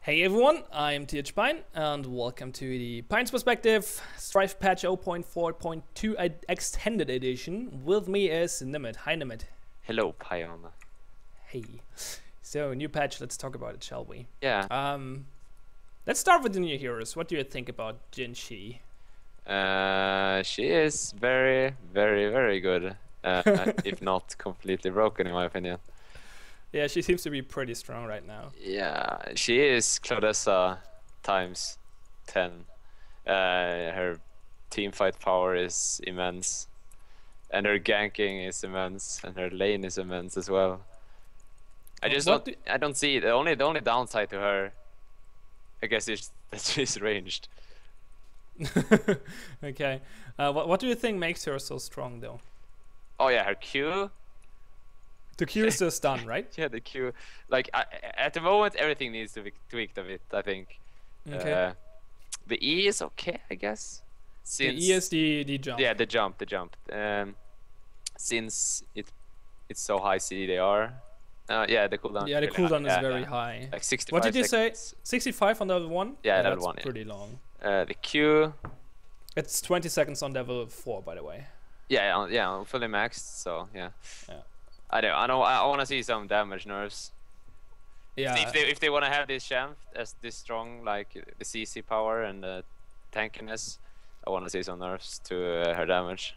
Hey everyone, I'm Pine and welcome to the Pine's Perspective Strife patch 0.4.2 extended edition. With me is Nyhmet. Hi Nyhmet. Hello, Pion. Hey. So new patch, let's talk about it, shall we? Yeah. Let's start with the new heroes. What do you think about Jin Shi? She is very, very, very good. If not completely broken, in my opinion. Yeah, she seems to be pretty strong right now. Yeah, she is Claudessa times 10. Her team fight power is immense, and her ganking is immense, and her lane is immense as well. I don't see the only downside to her, I guess, is that she's ranged. Okay. What do you think makes her so strong though? Oh yeah, her Q. The Q is the stun, right? Yeah, the Q. Like at the moment, everything needs to be tweaked a bit, I think. Okay. The E is okay, I guess. Since the E is the jump. Yeah, the jump. Since it's so high CDR. Yeah, the cooldown. Yeah, the cooldown is very high. Like 65. What did you say? 65 on level 1? Yeah, level that's 1. Pretty long. The Q. It's 20 seconds on level 4, by the way. Yeah, I'm fully maxed, so yeah. Yeah. I want to see some damage nerfs. Yeah. If they want to have this champ as this strong, like the CC power and the tankiness, I want to see some nerfs to her damage.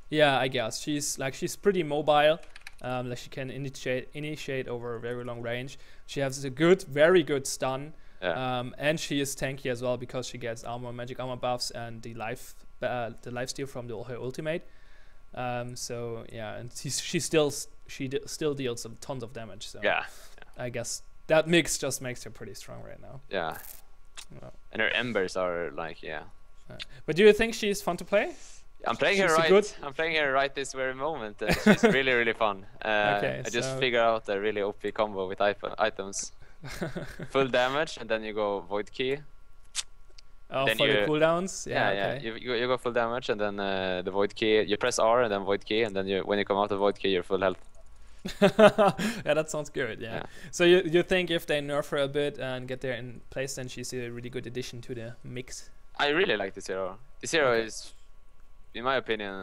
Yeah, I guess she's pretty mobile. Like she can initiate over a very long range. She has a very good stun. Yeah. And she is tanky as well because she gets magic armor buffs and the life steal from her ultimate. So yeah, and she still deals tons of damage. So yeah. I guess that mix just makes her pretty strong right now. Yeah. And her embers are like But do you think she's fun to play? I'm playing her right. I'm playing her right this very moment. She's really fun. Okay, I just figured out a really OP combo with items. Full damage, and then you go void key. Oh, then for the cooldowns? Yeah, okay. You go full damage, and then the void key. You press R and then void key, and then when you come out of void key, you're full health. Yeah, that sounds good. Yeah. So you think if they nerf her a bit and get there in place, then she's a really good addition to the mix? I really like this hero. This hero is, in my opinion,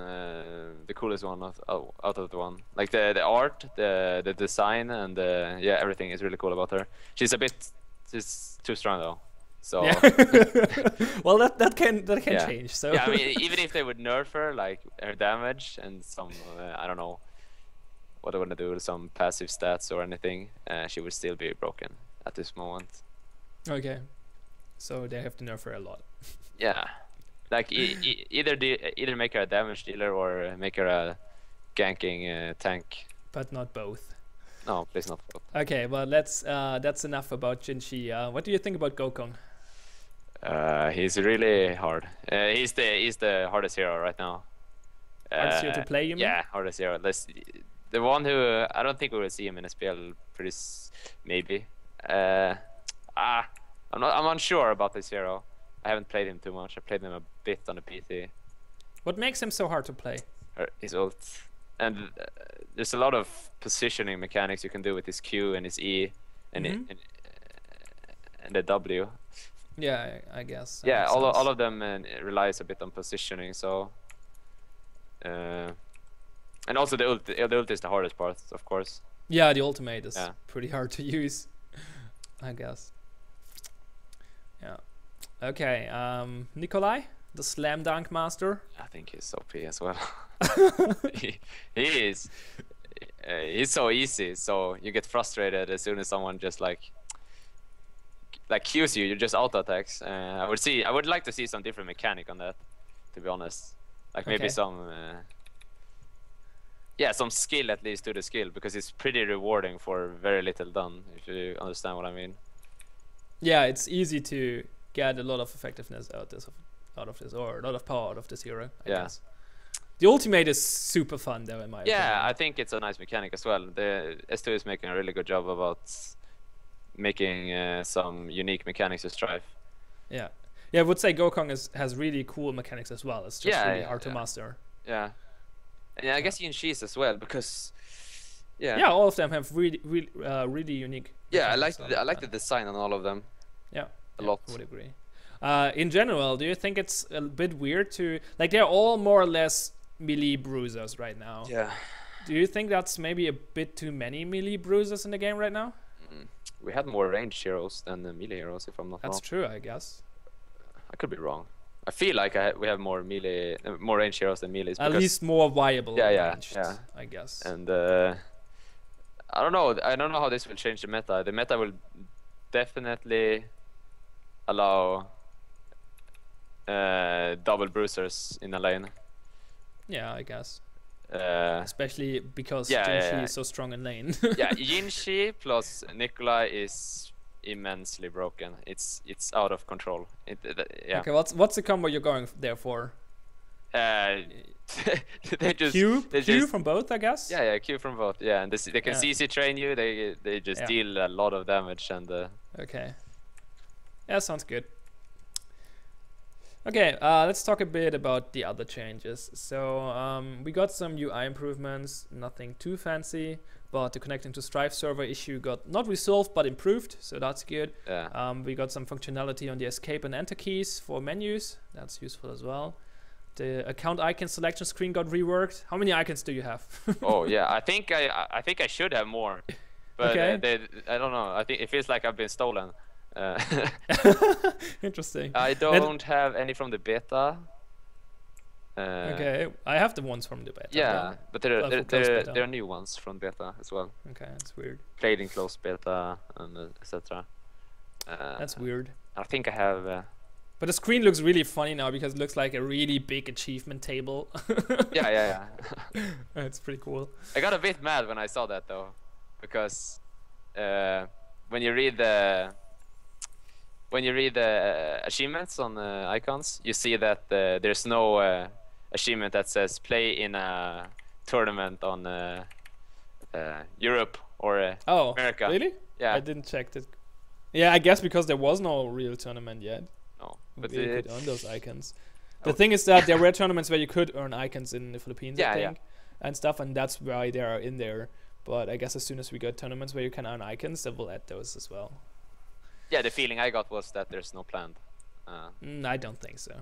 the coolest one out of the one. Like the art, the design, and everything is really cool about her. She's too strong though. So yeah. Well, that can change. So yeah, I mean, even if they would nerf her, like her damage and some I don't know what they want to do, some passive stats or anything, she would still be broken at this moment. Okay, so they have to nerf her a lot. Yeah. Like either make her a damage dealer or make her a ganking tank. But not both. No, please not both. Okay, well that's enough about Jin Shi. What do you think about Gokong? He's really hard. He's the hardest hero right now. Hardest hero to play, you mean? Yeah, hardest hero. The one who I don't think we will see him in SPL maybe. I'm unsure about this hero. I haven't played him too much. I played him a bit on the PC. What makes him so hard to play? His ult. And there's a lot of positioning mechanics you can do with his Q and his E and, and the W. Yeah, I guess. Yeah, all of them relies a bit on positioning. So, and also the ult is the hardest part, of course. Yeah, the ultimate is pretty hard to use, I guess. Yeah. Okay, Nikolai, the slam dunk master. I think he's OP as well. he is. He's so easy. So you get frustrated as soon as someone just like Qs you. You just auto attacks. I would like to see some different mechanic on that. To be honest, like maybe some skill at least to the skill, because it's pretty rewarding for very little done. If you understand what I mean. Yeah, it's easy to get a lot of effectiveness out of this, or a lot of power out of this hero. I guess. The ultimate is super fun though, in my opinion. I think it's a nice mechanic as well. The S2 is making a really good job about making some unique mechanics to Strife. Yeah, I would say Gokong has really cool mechanics as well. It's just really hard to master. Yeah, and I guess Jin Shi's as well, because all of them have really unique. Yeah, I like the design on all of them. Yeah, a lot. I would agree. In general, do you think it's a bit weird to like they're all more or less melee bruisers right now? Yeah. Do you think that's maybe a bit too many melee bruisers in the game right now? We had more ranged heroes than the melee heroes, if I'm not wrong. That's true, I guess. I could be wrong. I feel like we have more melee, more ranged heroes than melees. At least more viable. Ranged, I guess. And I don't know. I don't know how this will change the meta. The meta will definitely allow double bruisers in a lane. Yeah, I guess. Especially because Jinshi is so strong in lane. Yeah, Jinshi plus Nikolai is immensely broken. It's out of control. Yeah. Okay, what's the combo you're going there for? They just Q from both, I guess. Yeah, Q from both. Yeah, and they can CC train you. They just deal a lot of damage and. Okay. Yeah, sounds good. Okay, let's talk a bit about the other changes. So we got some UI improvements, nothing too fancy, but the connecting to Strife server issue got not resolved but improved, so that's good. Yeah. We got some functionality on the escape and enter keys for menus, that's useful as well. The account icon selection screen got reworked. How many icons do you have? Oh yeah, I think I should have more, but I don't know. I think it feels like I've been stolen. Interesting. I don't have any from the beta. Okay, I have the ones from the beta. Yeah, but there are new ones from beta as well. Okay, that's weird. Played in closed beta and etc. That's weird. I think I have. But the screen looks really funny now because it looks like a really big achievement table. Yeah. It's pretty cool. I got a bit mad when I saw that though, because when you read the achievements on icons, you see that there's no achievement that says play in a tournament on Europe or America. Really? Yeah. I didn't check it. Yeah, I guess because there was no real tournament yet. No, but you could earn those icons. The thing is that there were tournaments where you could earn icons in the Philippines, I think, and stuff, and that's why they are in there. But I guess as soon as we get tournaments where you can earn icons, then we'll add those as well. Yeah, the feeling I got was that there's no plan. I don't think so.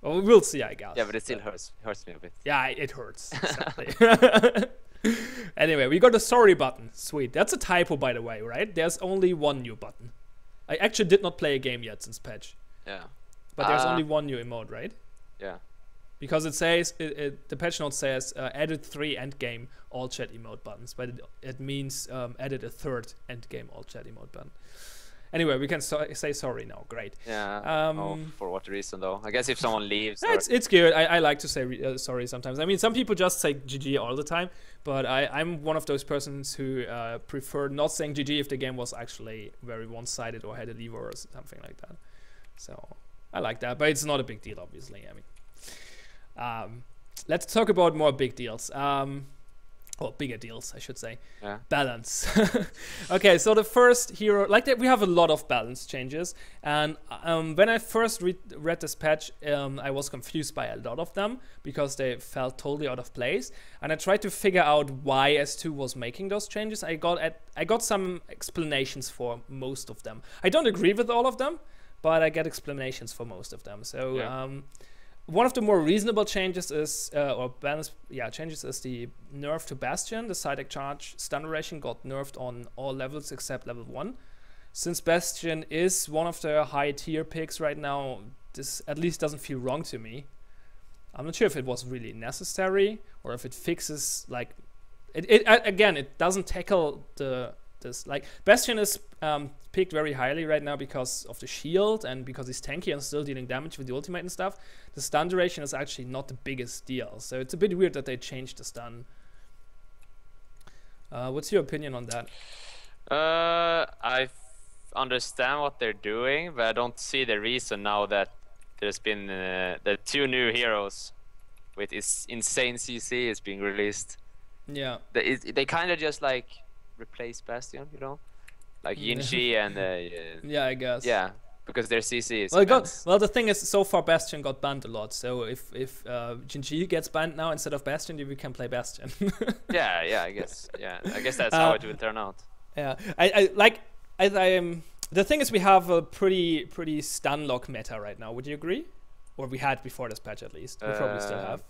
Well, we'll see, I guess. Yeah, but it still hurts me a bit. Yeah, it hurts. Exactly. Anyway, we got a sorry button. Sweet. That's a typo, by the way, right? There's only one new button. I actually did not play a game yet since patch. Yeah. But there's only one new emote, right? Yeah. Because it says, the patch note says, added 3 endgame all chat emote buttons, but it means added a third endgame all chat emote button. Anyway, we can say sorry now. Great. Yeah. For what reason though? I guess if someone leaves. It's good. I like to say sorry sometimes. I mean, some people just say GG all the time, but I'm one of those persons who prefer not saying GG if the game was actually very one-sided or had a lever or something like that. So I like that, but it's not a big deal, obviously. I mean, let's talk about more big deals. Or bigger deals, I should say. Yeah. Balance. Okay, so the first hero, like that, we have a lot of balance changes, and when I first read this patch, I was confused by a lot of them because they felt totally out of place, and I tried to figure out why S2 was making those changes. I got some explanations for most of them. I don't agree with all of them, but I get explanations for most of them. So. One of the more reasonable changes is, changes is the nerf to Bastion. The side charge stun duration got nerfed on all levels except level 1. Since Bastion is one of the high tier picks right now, this at least doesn't feel wrong to me. I'm not sure if it was really necessary or if it fixes, like, it doesn't tackle like Bastion is picked very highly right now because of the shield and because he's tanky and still dealing damage with the ultimate and stuff. The stun duration is actually not the biggest deal, so it's a bit weird that they changed the stun. What's your opinion on that? I understand what they're doing, but I don't see the reason now that there's been the 2 new heroes with insane CC is being released. Yeah. They kind of just like replace Bastion, you know, like Jinshi and yeah, I guess. Yeah, because their CC is well, the thing is, so far Bastion got banned a lot, so if Jinshi gets banned now instead of Bastion, we can play Bastion. yeah, I guess that's how it will turn out. Yeah, I the thing is, we have a pretty stun lock meta right now. Would you agree? Or we had before this patch, at least. We probably still have.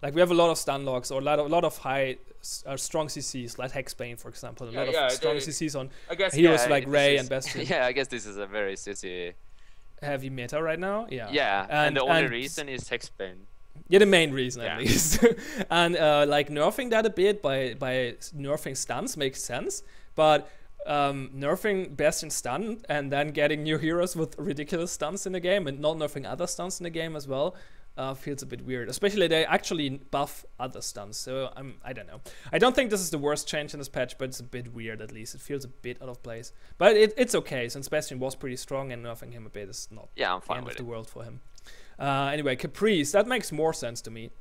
Like, we have a lot of stun locks, or a lot of high, strong CCs, like Hexbane, for example. A lot of strong CCs on heroes like Ray and Bastion. Yeah, I guess this is a very CC heavy meta right now. Yeah. Yeah, and the only reason is Hexbane. Yeah, the main reason at least. And like nerfing that a bit by nerfing stuns makes sense, but nerfing Bastion stun and then getting new heroes with ridiculous stuns in the game and not nerfing other stuns in the game as well feels a bit weird. Especially they actually buff other stuns, so I don't know. I don't think this is the worst change in this patch, but it's a bit weird at least. It feels a bit out of place, but it's okay since Bastion was pretty strong, and nerfing him a bit is not I'm fine the end with of the world for him. Anyway, Caprice, that makes more sense to me.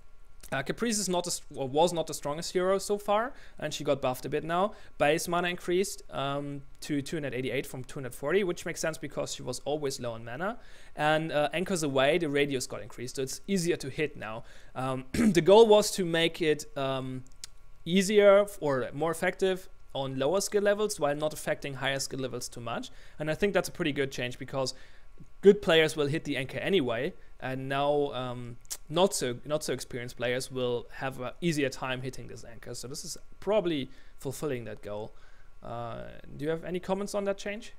Caprice is was not the strongest hero so far, and she got buffed a bit now. Base mana increased to 288 from 240, which makes sense because she was always low on mana. And Anchors Away, the radius got increased, so it's easier to hit now. The goal was to make it easier or more effective on lower skill levels while not affecting higher skill levels too much. And I think that's a pretty good change because good players will hit the anchor anyway, and now not so experienced players will have an easier time hitting this anchor. So this is probably fulfilling that goal. Do you have any comments on that change?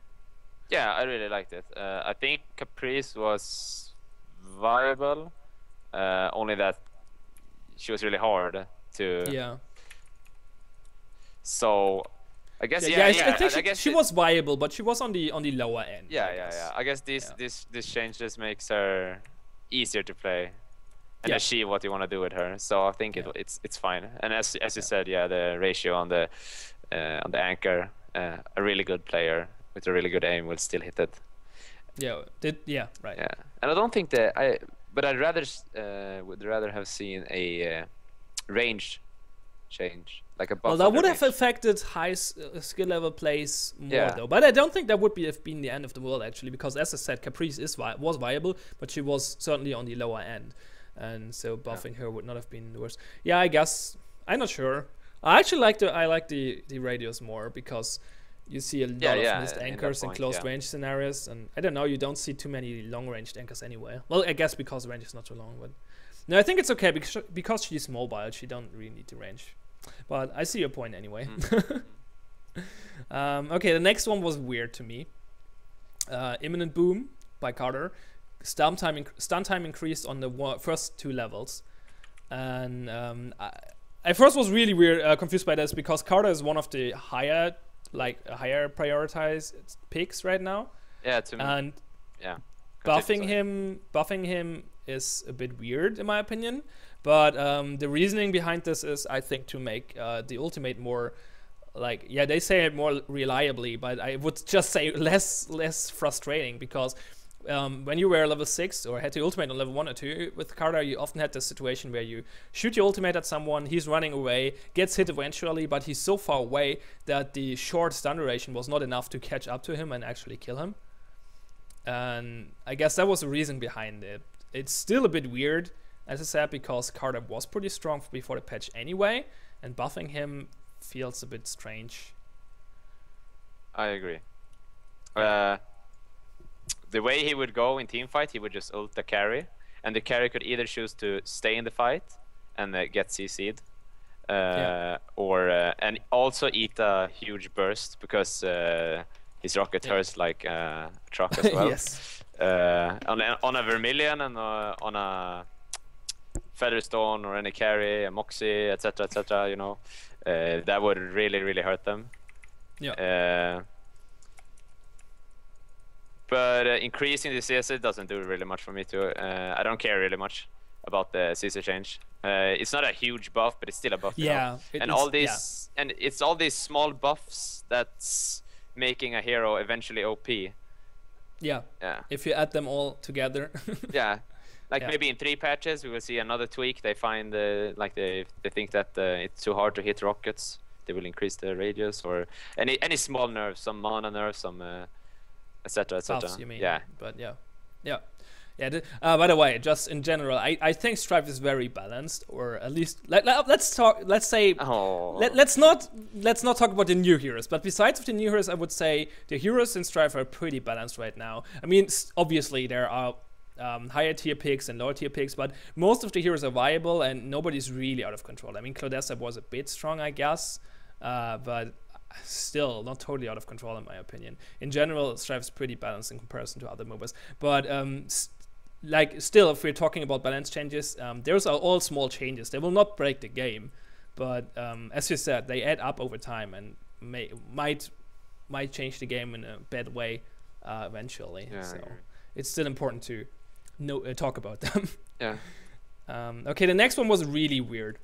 Yeah, I really liked it. I think Caprice was viable, only that she was really hard to. Yeah. So I guess I think she was viable, but she was on the lower end. Yeah. I guess this change just makes her easier to play and achieve what you want to do with her. So I think it's fine. And as you said, the ratio on the anchor, a really good player with a really good aim will still hit it. Right. Yeah, and I don't think but I'd would rather have seen a range change. Like a buff. Well, that would have affected high skill level plays more though, but I don't think that would have been the end of the world actually, because as I said, Caprice was viable, but she was certainly on the lower end, and so buffing her would not have been the worst. Yeah, I guess I'm not sure. I actually like the radius more because you see a lot of missed anchors in close range scenarios, and I don't know, you don't see too many long ranged anchors anyway. Well, I guess because the range is not too long, but no, I think it's okay because she's mobile. She don't really need to range. But I see your point anyway. Okay, the next one was weird to me. Imminent Boom by Carter. Stun time increased on the first 2 levels. And I first was really confused by this because Carter is one of the higher prioritized picks right now. Yeah, to me. And buffing him is a bit weird in my opinion. But the reasoning behind this is, I think, to make the ultimate more, they say it more reliably, but I would just say less frustrating, because when you were level 6 or had the ultimate on level 1 or 2 with Carter, you often had this situation where you shoot your ultimate at someone, he's running away, gets hit eventually, but he's so far away that the short stun duration was not enough to catch up to him and actually kill him. And I guess that was the reason behind it. It's still a bit weird, as I said, because Carter was pretty strong before the patch anyway, and buffing him feels a bit strange. I agree. The way he would go in team fight, he would just ult the carry, and the carry could either choose to stay in the fight and get CC'd, or and also eat a huge burst because his rocket hurts like a truck as well. Yes. On a Vermilion and on a Featherstone or any carry, a Moxie, etc., you know, that would really hurt them. Yeah. But increasing the CC doesn't do really much for me too. I don't care really much about the CC change. It's not a huge buff, but it's still a buff. Yeah. And all these, and it's all these small buffs that's making a hero eventually OP. Yeah. If you add them all together. Maybe in 3 patches we will see another tweak. They find they think that it's too hard to hit rockets. They will increase the radius, or any small nerfs, some mana nerfs, some etc. Buffs, you mean? Yeah. But Yeah. By the way, just in general, I think Strife is very balanced, or at least let's talk. Let's say let's not talk about the new heroes. But besides of the new heroes, I would say the heroes in Strife are pretty balanced right now. I mean, obviously there are higher tier picks and lower tier picks, but most of the heroes are viable and nobody's really out of control. I mean, Claudessa was a bit strong, I guess, but still not totally out of control in my opinion. In general, Strife's pretty balanced in comparison to other movers, but like still, if we're talking about balance changes, those are all small changes. They will not break the game, but as you said, they add up over time and might change the game in a bad way eventually. Yeah, so it's still important to talk about them. Yeah. Okay, the next one was really weird.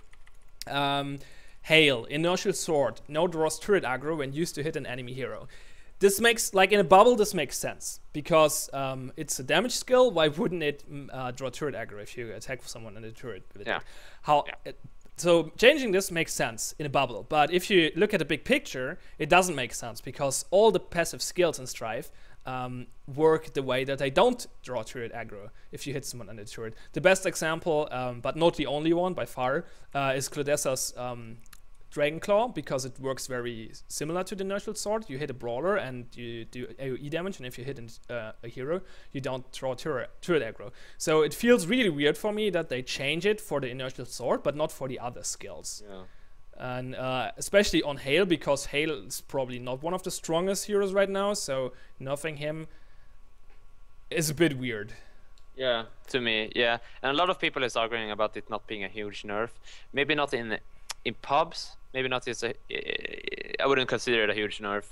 Hail, inertial sword, now draws turret aggro when used to hit an enemy hero. This makes, like in a bubble, this makes sense because it's a damage skill. Why wouldn't it draw turret aggro if you attack someone in the turret? Yeah. So changing this makes sense in a bubble, but if you look at the big picture, it doesn't make sense because all the passive skills in Strife work the way that they don't draw turret aggro if you hit someone on the turret. The best example, but not the only one by far, is Claudessa's Dragon Claw, because it works very similar to the inertial sword. You hit a brawler and you do AoE damage, and if you hit a hero, you don't draw turret aggro. So it feels really weird for me that they change it for the inertial sword, but not for the other skills. Yeah. And especially on Hail, because Hail is probably not one of the strongest heroes right now, so nerfing him is a bit weird. Yeah, to me, yeah. And a lot of people is arguing about it not being a huge nerf. Maybe not in pubs. Maybe not. I wouldn't consider it a huge nerf.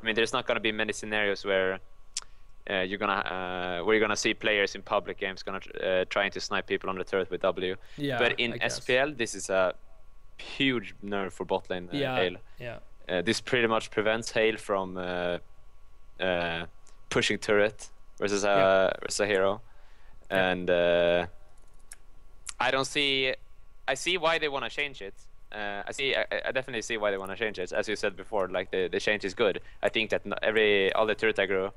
I mean, there's not going to be many scenarios where you're gonna see players in public games trying to snipe people on the turret with W. Yeah, but in SPL, this is a huge nerf for bot lane Hail. Yeah. This pretty much prevents Hail from pushing turret versus a hero, and I see why they want to change it. I definitely see why they want to change it. As you said before, like the change is good. I think that all the turret aggro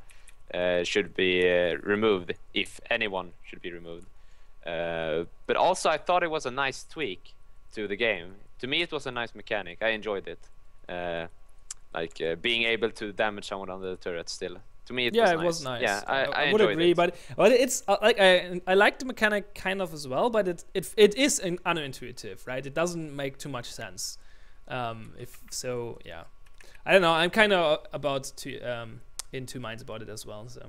should be removed, if anyone should be removed. But also, I thought it was a nice tweak to the game. To me, it was a nice mechanic. I enjoyed it. Being able to damage someone on the turret still. To me, it was nice. Yeah, I would agree, it. but it's like I like the mechanic kind of as well, but it is unintuitive, right? It doesn't make too much sense. Yeah, I don't know. I'm kind of in two minds about it as well. So,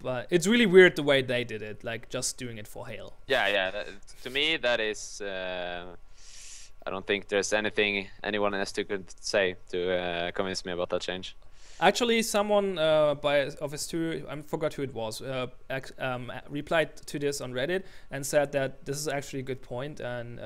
but it's really weird the way they did it, like just doing it for Hail. Yeah. To me, that is. I don't think there's anything anyone has to say to convince me about that change. Actually, someone by Office 2, I forgot who it was, replied to this on Reddit and said that this is actually a good point, and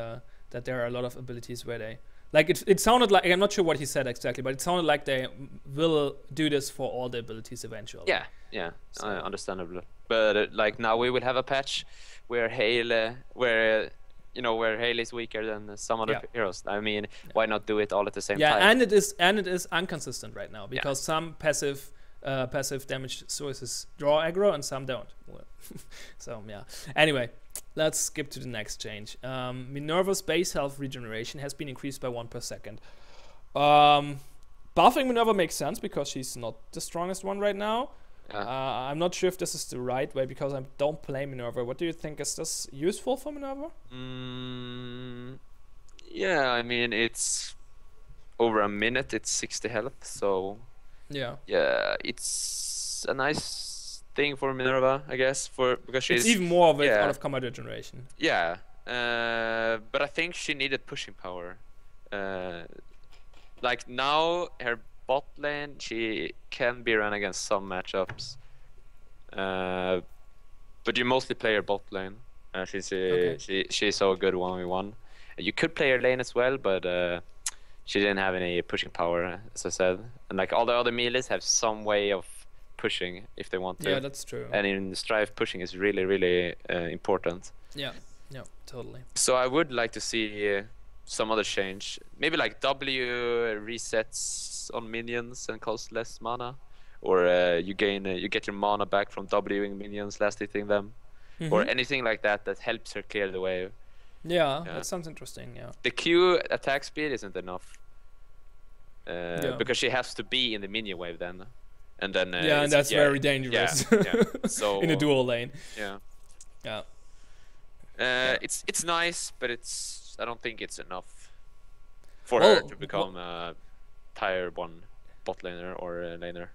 that there are a lot of abilities where they... Like, it sounded like... I'm not sure what he said exactly, but it sounded like they will do this for all the abilities eventually. Yeah, so. Understandable. But like now we will have a patch where Hail... where Hail is weaker than some other heroes. I mean, why not do it all at the same time? Yeah, and it is inconsistent right now because some passive damage sources draw aggro and some don't. So yeah. Anyway, let's skip to the next change. Minerva's base health regeneration has been increased by 1 per second. Buffing Minerva makes sense because she's not the strongest one right now. I'm not sure if this is the right way because I don't play Minerva. What do you think? Is this useful for Minerva? Yeah, I mean, it's over a minute, it's 60 health, so... Yeah, it's a nice thing for Minerva, I guess, because she's... It's even more of it out of combat regeneration. Yeah, but I think she needed pushing power. Like now, her bot lane, she can be run against some matchups, but you mostly play her bot lane. She's so good 1v1. You could play her lane as well, but she didn't have any pushing power, as I said. And like all the other melees have some way of pushing if they want to. Yeah, that's true. And in Strife, pushing is really, really important. Yeah, totally. So I would like to see some other change. Maybe like W resets on minions and cost less mana, or you get your mana back from Wing minions last hitting them. or anything like that that helps her clear the wave. Yeah, that sounds interesting. Yeah. The Q attack speed isn't enough. Because she has to be in the minion wave then, and then and that's very dangerous. So in a dual lane. Yeah. It's nice, but I don't think it's enough for her to become a tier 1 bot laner or a laner.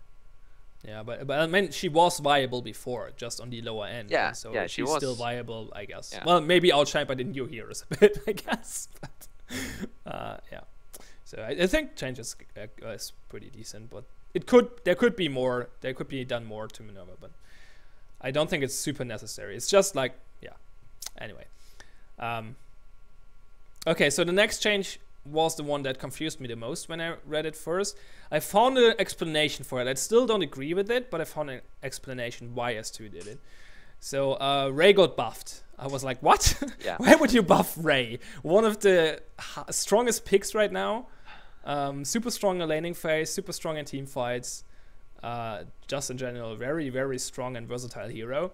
Yeah, but I mean, she was viable before, just on the lower end. Yeah, so yeah, she's still viable, I guess. Yeah. Well, maybe outshined by the new heroes a bit, I guess. But yeah. So I think change is pretty decent, but there could be more. There could be done more to Minerva, but I don't think it's super necessary. It's just like, yeah. Anyway. Okay, so the next change was the one that confused me the most when I read it first. I found an explanation for it. I still don't agree with it, but I found an explanation why S2 did it. So Ray got buffed. I was like, what? Yeah. Why would you buff Ray? One of the strongest picks right now. Super strong in laning phase, super strong in team fights. Just in general, very, very strong and versatile hero.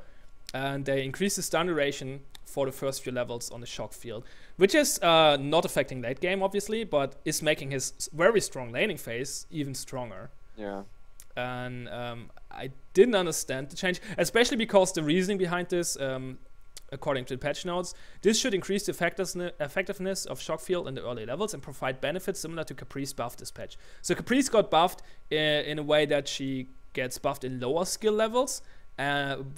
And they increased the stun duration for the first few levels on the shock field, which is not affecting late game, obviously, but is making his very strong laning phase even stronger. Yeah. And I didn't understand the change, especially because the reasoning behind this, according to the patch notes, this should increase the effectiveness of shock field in the early levels and provide benefits similar to Caprice buff this patch. So Caprice got buffed in a way that she gets buffed in lower skill levels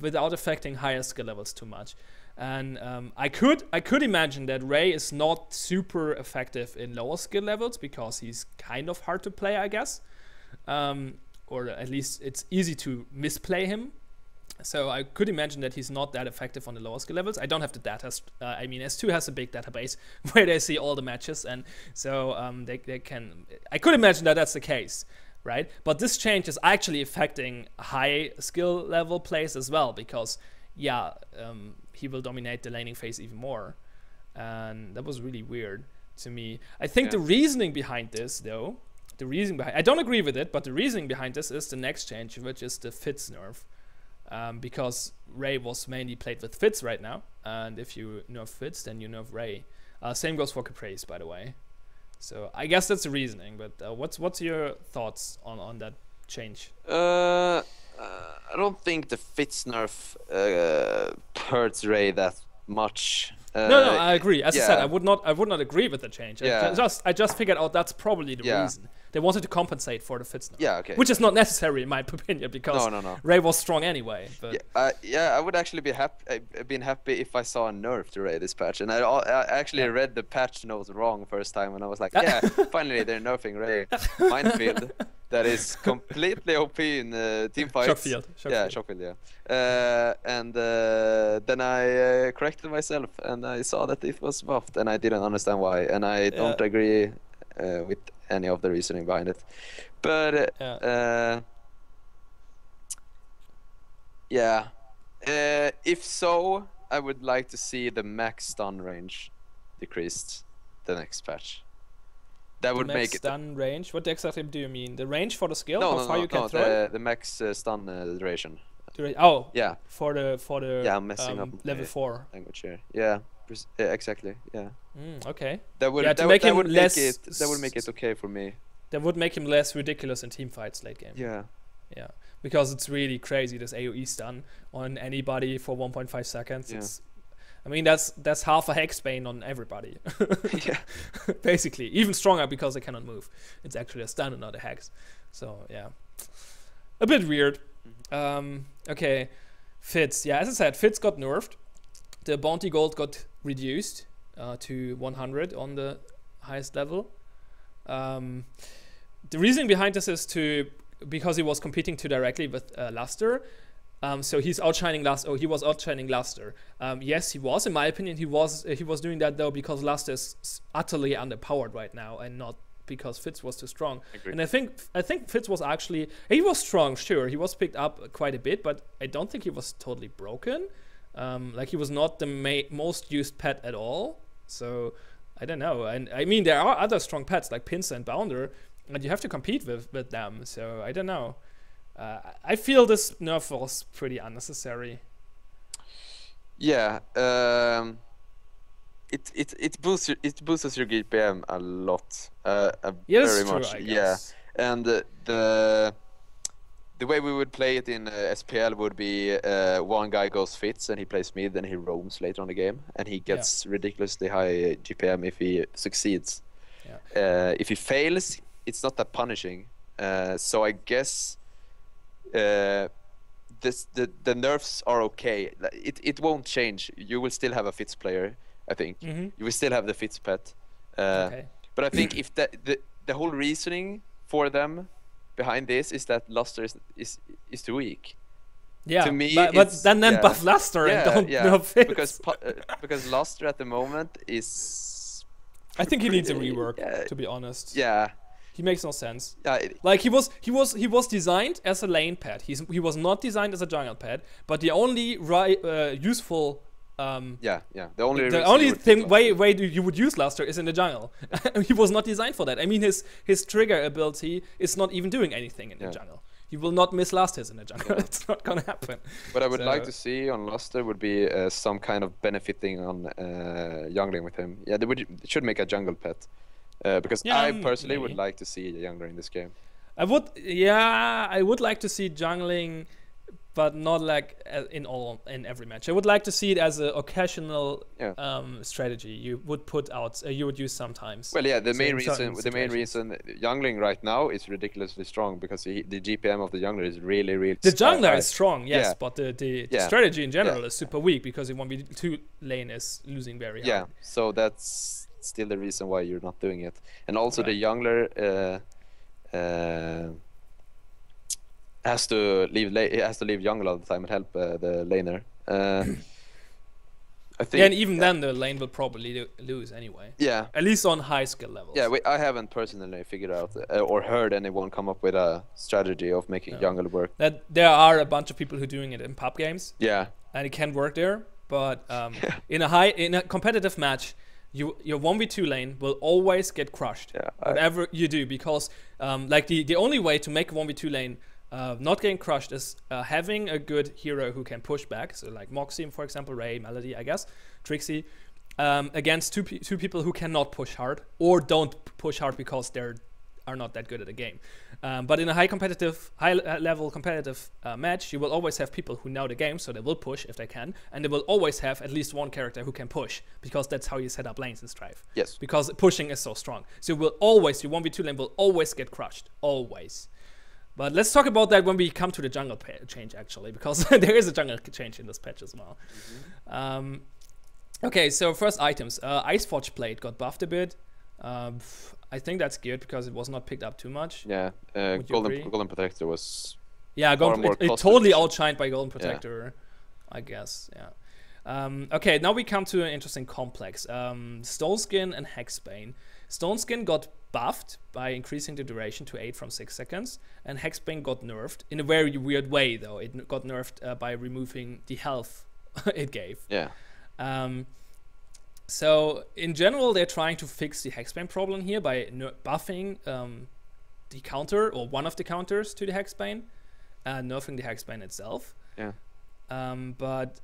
without affecting higher skill levels too much. And I could imagine that Ray is not super effective in lower skill levels because he's kind of hard to play, I guess. Or at least it's easy to misplay him. So I could imagine that he's not that effective on the lower skill levels. I don't have the data. I mean, S2 has a big database where they see all the matches, and so they can. I could imagine that that's the case, right? But this change is actually affecting high skill level plays as well, because he will dominate the laning phase even more, and that was really weird to me. I think the reasoning behind this, though, I don't agree with it, but the reasoning behind this is the next change, which is the Fitz nerf. Because Ray was mainly played with Fitz right now, and if you nerf Fitz, then you nerf Ray. Same goes for Caprice, by the way. So I guess that's the reasoning. But what's your thoughts on that change? I don't think the Fitz nerf hurts Ray that much. No, I agree. As I said, I would not agree with the change. I just figured out that's probably the reason. They wanted to compensate for the Fitz nerf. Yeah, okay. Which is not necessary in my opinion, because Ray was strong anyway. But I would actually be happy if I saw a nerf to Ray this patch. And I actually read the patch notes wrong first time, and I was like, yeah, finally they're nerfing Ray. Minefield, that is completely OP in team fights. Shockfield, yeah. And then I corrected myself, and I saw that it was buffed, and I didn't understand why, and I don't agree with any of the reasoning behind it. But if so, I would like to see the max stun range decreased the next patch. That would make it stun range. What exactly do you mean? The range for the skill? The max stun duration. Oh, yeah. For the I'm messing up level 4 language here. Yeah, exactly. Yeah. Okay. That would make it okay for me. That would make him less ridiculous in team fights late game. Yeah. Yeah. Because it's really crazy, this AoE stun on anybody for 1.5 seconds. Yeah. I mean, that's half a hexbane on everybody. Yeah. Basically, even stronger because they cannot move. It's actually a stun and not a hex. So yeah, a bit weird. Okay, Fitz. Yeah, as I said, Fitz got nerfed. The bounty gold got reduced to 100 on the highest level. The reasoning behind this is because he was competing too directly with Luster. So he's outshining Luster. Oh, he was outshining Luster. Yes, he was. In my opinion, he was doing that though because Luster is utterly underpowered right now, and not because Fitz was too strong. Agreed. And I think Fitz was actually, he was strong, sure. He was picked up quite a bit, but I don't think he was totally broken. Like he was not the most used pet at all. So I don't know. And I mean, there are other strong pets like Pincer and Bounder, and you have to compete with them. So I don't know. I feel this nerf was pretty unnecessary. Yeah. It boosts your GPM a lot. Yeah, Very that's true, much. I Yeah. guess. And the way we would play it in SPL would be one guy goes fits and he plays mid and he roams later on the game and he gets ridiculously high GPM if he succeeds. Yeah. If he fails, it's not that punishing. So I guess the nerfs are okay. It won't change. You will still have a Fitz player, I think. Mm-hmm. You will still have the Fitz pet. Okay. But I think if the whole reasoning for them behind this is that Luster is too weak. Yeah, To me, but then yeah. buff Luster and don't nerf Fitz. Because Luster at the moment is. I think he needs a rework, Yeah. to be honest. Yeah. He makes no sense. Yeah. Like he was designed as a lane pet. He was not designed as a jungle pet. But the only useful The only way you would use Luster is in the jungle. He was not designed for that. I mean, his trigger ability is not even doing anything in the jungle. You will not miss last hits in the jungle. It's not gonna happen. What I would like to see on Luster would be some kind of benefiting on jungling with him. Yeah, they should make a jungle pet. Because I personally would like to see a jungler in this game. I would like to see jungling, but not like in every match. I would like to see it as an occasional strategy you would put out. You would use sometimes. Well, yeah, the main reason jungling right now is ridiculously strong because the GPM of the jungler is really the jungler high. is strong, yes, Yeah. but the strategy in general is super weak because the 1v2 lane is losing very hard. Yeah, so that's still the reason why you're not doing it. And also the jungler has to leave jungle all the time and help the laner. I think. Yeah, and even then the lane will probably lose anyway. Yeah. At least on high skill levels. Yeah, I haven't personally figured out or heard anyone come up with a strategy of making jungle work. That there are a bunch of people who are doing it in pub games. Yeah. And it can work there, but in a competitive match, your 1v2 lane will always get crushed. Yeah, whatever you do, because like the only way to make a 1v2 lane not getting crushed is having a good hero who can push back. So like Moxie, for example, Ray, Melody, I guess, Trixie, against two people who cannot push hard or don't push hard because they're are not that good at the game. But in a high-level competitive match, you will always have people who know the game, so they will push if they can, and they will always have at least one character who can push, because that's how you set up lanes in Strife. Yes. Because pushing is so strong. So your 1v2 lane will always get crushed. Always. But let's talk about that when we come to the jungle change, actually, because there is a jungle change in this patch as well. Mm-hmm. Okay, so first items. Iceforge Blade got buffed a bit. I think that's good because it was not picked up too much. Yeah, Golden Protector was. Yeah, it totally outshined by Golden Protector, I guess. Yeah. Okay, now we come to an interesting complex. Stone Skin and Hexbane. Stone Skin got buffed by increasing the duration to 8 from 6 seconds, and Hexbane got nerfed in a very weird way, though. It got nerfed by removing the health it gave. Yeah. So in general, they're trying to fix the Hexbane problem here by buffing the counter or one of the counters to the Hexbane, nerfing the Hexbane itself. Yeah. But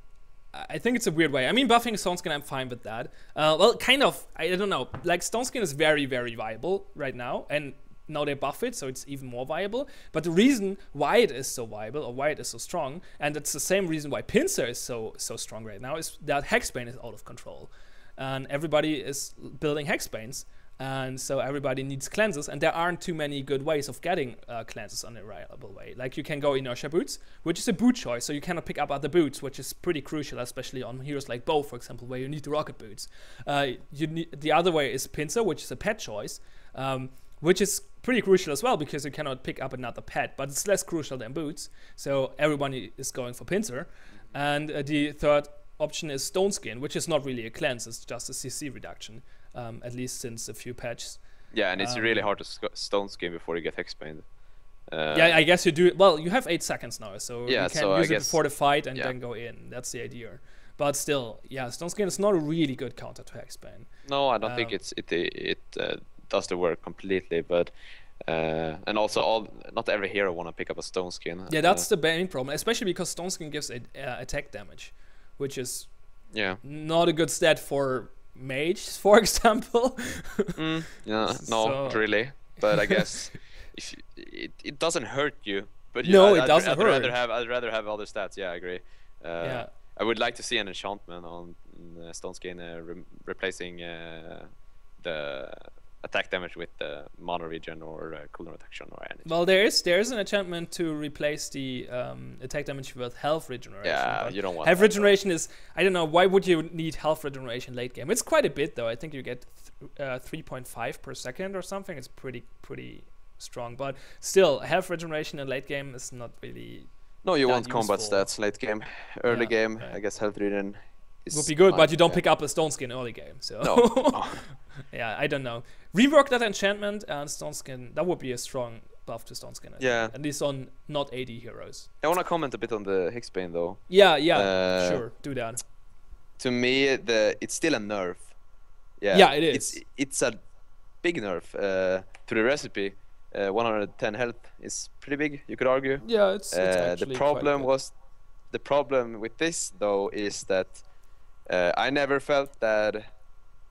I think it's a weird way. I mean, buffing Stone Skin, I'm fine with that. Well, kind of. I don't know. Like, Stone Skin is very, very viable right now, and now they buff it, so it's even more viable. But the reason why it is so viable, or why it is so strong, and it's the same reason why Pincer is so strong right now, is that Hexbane is out of control. And everybody is building Hexbanes, and so everybody needs cleanses, and there aren't too many good ways of getting cleanses on a reliable way. Like, you can go Inertia boots, which is a boot choice, so you cannot pick up other boots, which is pretty crucial, especially on heroes like Bo, for example, where you need the rocket boots. The other way is Pincer, which is a pet choice, which is pretty crucial as well, because you cannot pick up another pet, but it's less crucial than boots, so everyone is going for Pincer. And the third option is Stone Skin, which is not really a cleanse, it's just a CC reduction, at least since a few patches. Yeah, and it's really hard to Stone Skin before you get Hexbane. Yeah, I guess you do. Well, you have 8 seconds now, so yeah, you can use it before the fight and then go in. That's the idea. But still, yeah, Stone Skin is not a really good counter to Hexbane. No, I don't think it does the work completely, but and also not every hero want to pick up a Stone Skin. Yeah, that's the main problem, especially because Stone Skin gives attack damage, which is Yeah. Not a good stat for mages, for example. Yeah, no, not really. But I guess if it doesn't hurt you. But no, it doesn't hurt. I'd rather have other stats. Yeah, I agree. Yeah. I would like to see an enchantment on Stone Skin replacing the attack damage with the mana regen or cooldown reduction or anything. Well, there is an enchantment to replace the attack damage with health regeneration. Yeah, you don't want health that, regeneration is, I don't know, why would you need health regeneration late game? It's quite a bit though. I think you get 3.5 per second or something. It's pretty strong, but still health regeneration in late game is not really. No, you want combat stats late game. Early game, right. I guess health regen would be good, but you don't pick up a Stone Skin early game, so no. Yeah, I don't know. Rework that enchantment and Stone Skin. That would be a strong buff to Stone Skin. I think. At least on not 80 heroes. I want to comment a bit on the Hexbane though. Yeah, sure, do that. To me, it's still a nerf. Yeah, it is. It's a big nerf to the recipe. 110 health is pretty big, you could argue. Yeah, it's actually the problem with this though is that I never felt that,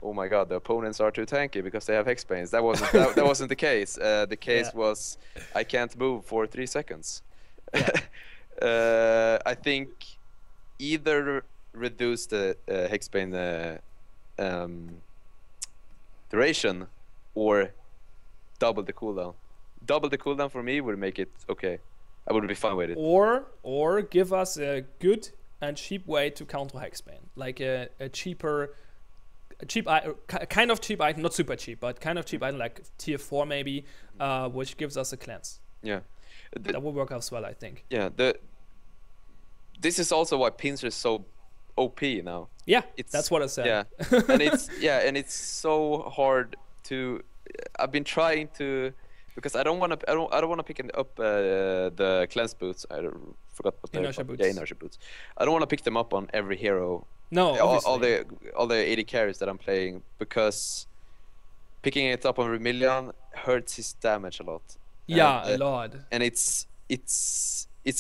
oh my god, the opponents are too tanky because they have Hexbanes. That wasn't the case. The case was I can't move for 3 seconds. I think either reduce the Hexbane duration or double the cooldown. Double the cooldown for me would make it okay. I would be fine with it. Or give us a good and cheap way to counter Hexbane, like a kind of cheap item, not super cheap, but kind of cheap item like tier 4 maybe, which gives us a cleanse. Yeah, that will work as well, I think. Yeah, this is also why Pincer is so OP now. Yeah, that's what I said. Yeah, and it's so hard to. I've been trying to, because I don't want to pick up the cleanse boots. I forgot what they're Inertia boots. Yeah, Inertia boots. I don't want to pick them up on every hero. No, all the 80 carries that I'm playing, because picking it up on Vermilion hurts his damage a lot. Yeah, a lot. And it's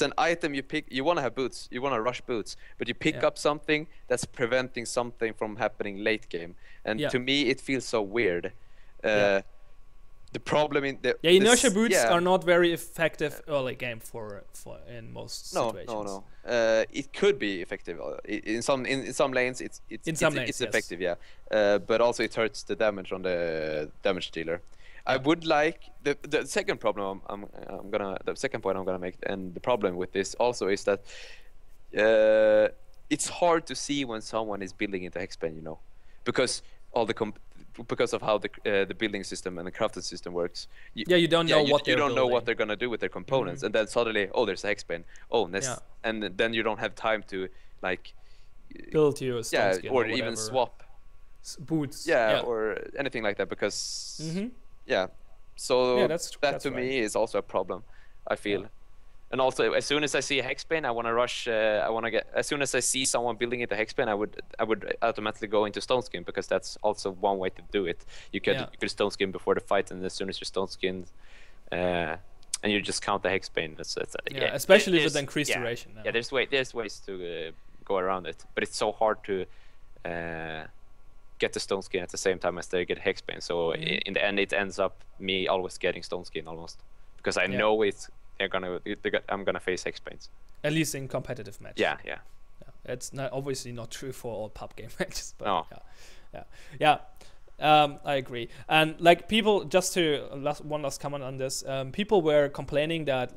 an item you pick. You want to have boots. You want to rush boots, but you pick up something that's preventing something from happening late game. And to me, it feels so weird. The problem in the inertia boots are not very effective early game for in most situations. No. It could be effective in some lanes. It's effective, but also it hurts the damage on the damage dealer. I would like the second problem the second point I'm gonna make, and the problem with this also is that it's hard to see when someone is building into Hexbane, you know, because because of how the building system and the crafting system works. You don't know what they're gonna do with their components, and then suddenly, there's a Hexbane. And then you don't have time to like build your Stone Skin or even swap boots. Or anything like that, because that to me is also a problem, I feel. And also, as soon as I see a Hexbane, I want to rush. As soon as I see someone building into Hexbane, I would automatically go into Stone Skin, because that's also one way to do it. You could Stone Skin before the fight, and as soon as you're Stone Skinned, and you just count the Hexbane. Especially with increased duration. Yeah, there's ways to go around it, but it's so hard to get the Stone Skin at the same time as they get Hexbane. So in the end, it ends up me always getting Stone Skin almost, because I know I'm gonna face Hexbanes. At least in competitive matches. Yeah. It's obviously not true for all pub game matches. But no. I agree. And like people, just to one last comment on this, people were complaining that